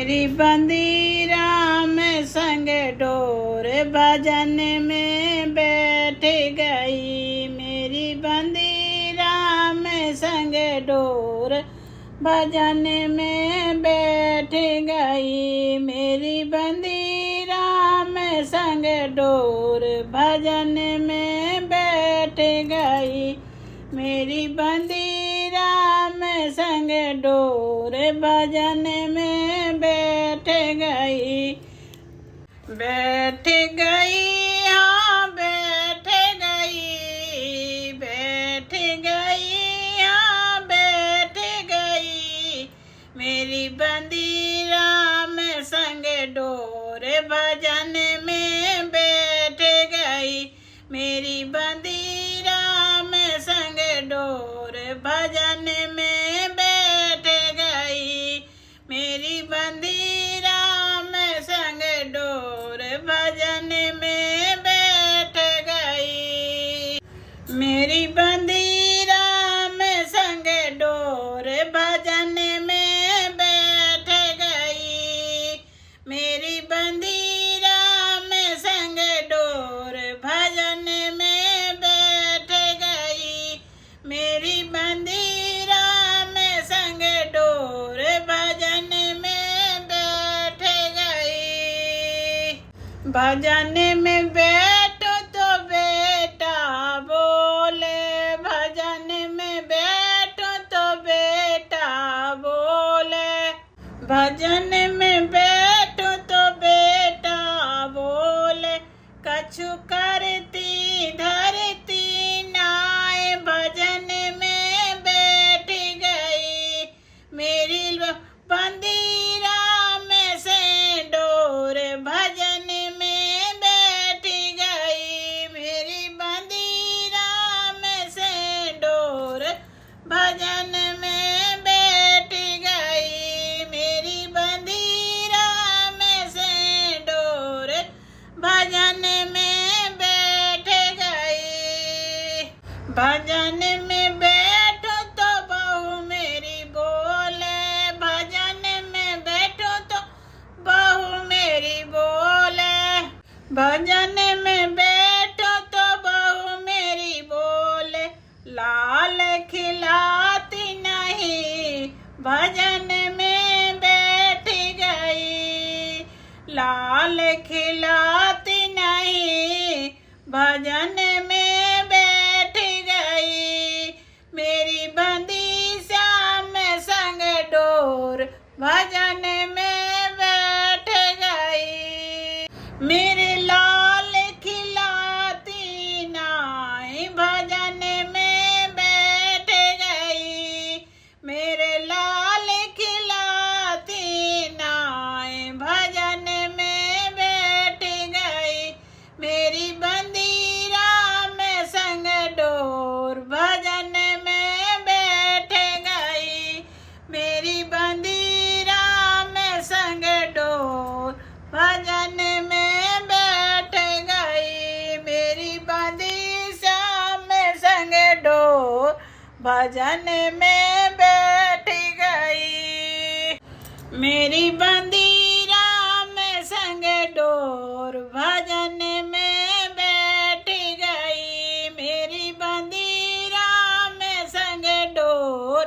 मेरी बंदी राम संग डोर भजन में बैठ गई। मेरी बंदी राम संग डोर भजन में बैठ गई। मेरी बंदी राम संग डोर भजन में बैठ गई। मेरी बंदी राम संग डोर भजन में बैठ गई। बैठ गई, हाँ बैठ गई, बैठ गई, हाँ बैठ गई। मेरी बंदी राम संग डोर भजन में बैठ गई। मेरी बंदी राम संग डोर भजन में बैठ गई। मेरी बंदी राम संग डोर भजन में बैठ गई। मेरी बंदी राम संग डोर भजन में बैठ गई। मेरी बंदी राम संग डोर भजन में बैठ गई। मेरी बंदी राम संग डोर भजन में बैठ गई। भजन में बैठो तो बेटा बोले, भजन में बैठो तो बेटा बोले। भजन में बैठो तो बेटा बोले। कछु करती धरती नाय भजन में बैठ गई। मेरी बंदी राम से डोर भजन में बैठ गई। मेरी बंदी राम से डोर भजन में बैठ गई। मेरी बंदी राम से डोर भजन में बैठ गई। भजन में बैठो तो बहू मेरी बोले। भजन में बैठो तो बहू मेरी बोले। भजन में बैठो तो बहू मेरी बोले। लाल खिलाती नहीं भजन में बैठ गई। लाल खिलाती नहीं भजन में बैठ गई। मेरी बंदी श्याम संग डोर भजन में बैठ गई। मेरे लाल खिलाती नाई भजन में बैठ गई। मेरे लाल खिलाती नाई भजन में बैठ गई। मेरी बंदी राम संग डोर भजन में बैठ गई। मेरी बंदी राम संग डोर भजन में बैठ गई। मेरी बंदी श्याम संग डोर भजन में बैठ गई। मेरी बंदी राम संग डोर भजन में बैठ गई। मेरी बंदी राम संग डोर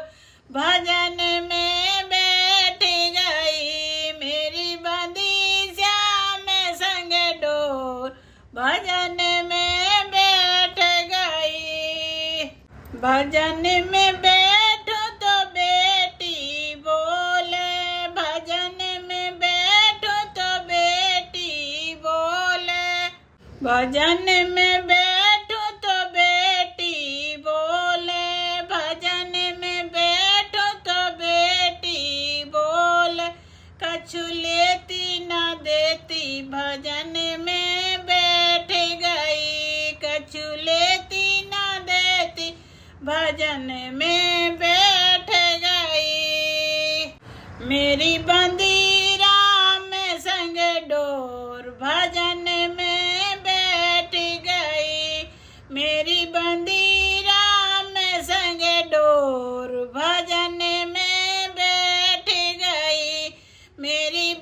भजन में बैठ गई। मेरी बंदी श्याम संग डोर भजन में बैठ गई। भजन में बैठो तो बेटी बोले। भजन में बैठो तो बेटी बोले। भजन में बैठो तो बेटी बोले। भजन में बैठो तो बेटी बोले। कछु लेती न देती भजन में बैठ गई। कछु लेती न देती भजन में बैठ गई। मेरी बंदी राम संग डोर भजन में बैठ गई। मेरी बंदी राम संग डोर भजन में बैठ गई। मेरी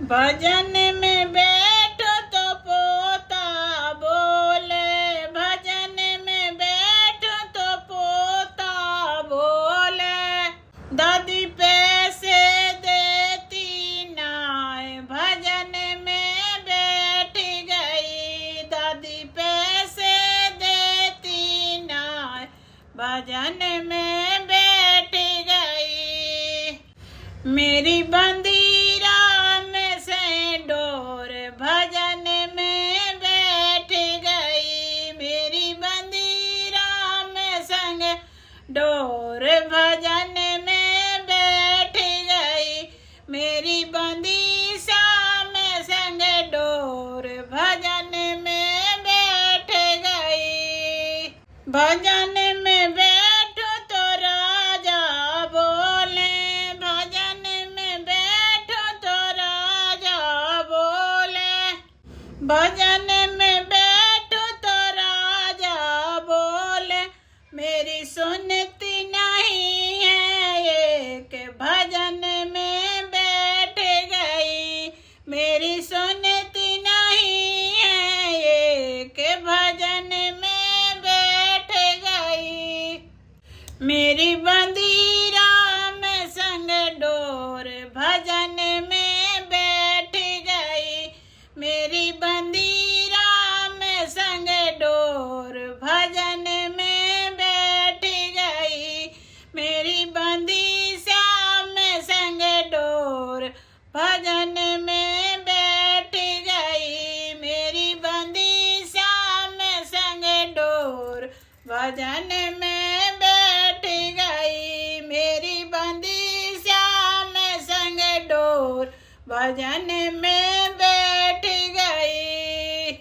भजन में बैठो तो पोता बोले, भजन में बैठो तो पोता बोले। दादी पैसे देती नाय, भजन में बैठ गई। दादी पैसे देती नाय, भजन में बैठ गई। मेरी बंदी राम से डोर, भजन में बैठ गई। मेरी बंदी राम संग डोर, भजन में बैठ गई। मेरी बंदी श्याम संग डोर, भजन में बैठ गई। भजन में बैठो तो राजा बोले, भजन में बैठो तो राजा बोले। भजन में बैठो तो राजा बोले, मेरी सुनती नहीं है एक, भजन में बैठ गई। मेरी सुनती नहीं है एक, भजन में बैठ गई। मेरी बंदी राम संग डोर, भजन में बैठ गई। मेरी बंदी राम संग डोर, भजन में बैठ गई। मेरी बंदी श्याम संग डोर, भजन में बैठ गई। मेरी बंदी श्याम संग डोर, भजन में बैठ गई। मेरी बंदी श्याम संग डोर, भजन में